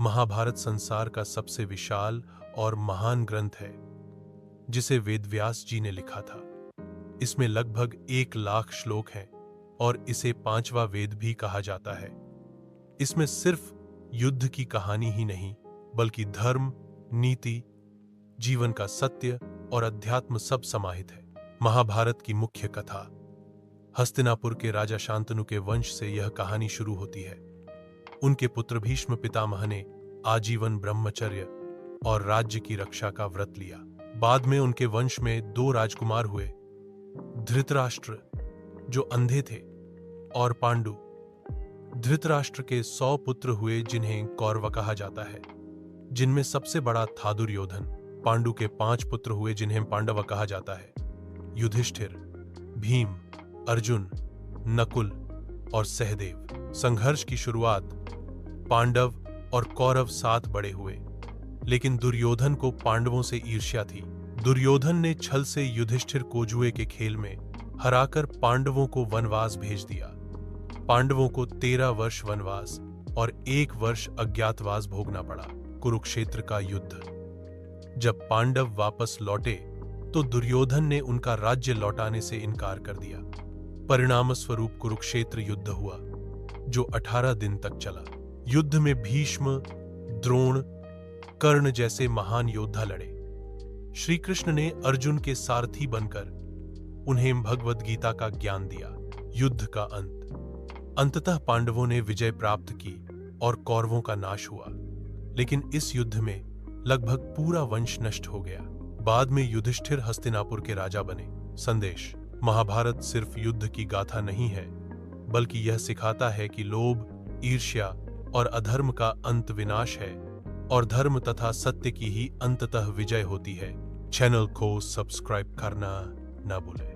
महाभारत संसार का सबसे विशाल और महान ग्रंथ है, जिसे वेदव्यास जी ने लिखा था। इसमें लगभग 1,00,000 श्लोक हैं और इसे 5वां वेद भी कहा जाता है। इसमें सिर्फ युद्ध की कहानी ही नहीं, बल्कि धर्म, नीति, जीवन का सत्य और अध्यात्म सब समाहित है। महाभारत की मुख्य कथा। हस्तिनापुर के राजा शांतनु के वंश से यह कहानी शुरू होती है। उनके पुत्र भीष्म पितामह ने आजीवन ब्रह्मचर्य और राज्य की रक्षा का व्रत लिया। बाद में उनके वंश में 2 राजकुमार हुए, धृतराष्ट्र जो अंधे थे और पांडु। धृतराष्ट्र के 100 पुत्र हुए जिन्हें कौरव कहा जाता है, जिनमें सबसे बड़ा था दुर्योधन। पांडु के 5 पुत्र हुए जिन्हें पांडव कहा जाता है, युधिष्ठिर, भीम, अर्जुन, नकुल और सहदेव। संघर्ष की शुरुआत पांडव और कौरव साथ बड़े हुए, लेकिन दुर्योधन को पांडवों से ईर्ष्या थी। दुर्योधन ने छल से युधिष्ठिर को जुए के खेल में हराकर पांडवों को वनवास भेज दिया। पांडवों को 13 वर्ष वनवास और 1 वर्ष अज्ञातवास भोगना पड़ा। कुरुक्षेत्र का युद्ध। जब पांडव वापस लौटे तो दुर्योधन ने उनका राज्य लौटाने से इनकार कर दिया। परिणामस्वरूप कुरुक्षेत्र युद्ध हुआ, जो 18 दिन तक चला। युद्ध में भीष्म, द्रोण, कर्ण जैसे महान योद्धा लड़े। श्री कृष्ण ने अर्जुन के सारथी बनकर उन्हें भगवद गीता का ज्ञान दिया। युद्ध का अंत। अंततः पांडवों ने विजय प्राप्त की और कौरवों का नाश हुआ, लेकिन इस युद्ध में लगभग पूरा वंश नष्ट हो गया। बाद में युधिष्ठिर हस्तिनापुर के राजा बने। संदेश। महाभारत सिर्फ युद्ध की गाथा नहीं है, बल्कि यह सिखाता है कि लोभ, ईर्ष्या और अधर्म का अंत विनाश है और धर्म तथा सत्य की ही अंततः विजय होती है। चैनल को सब्सक्राइब करना ना भूलें।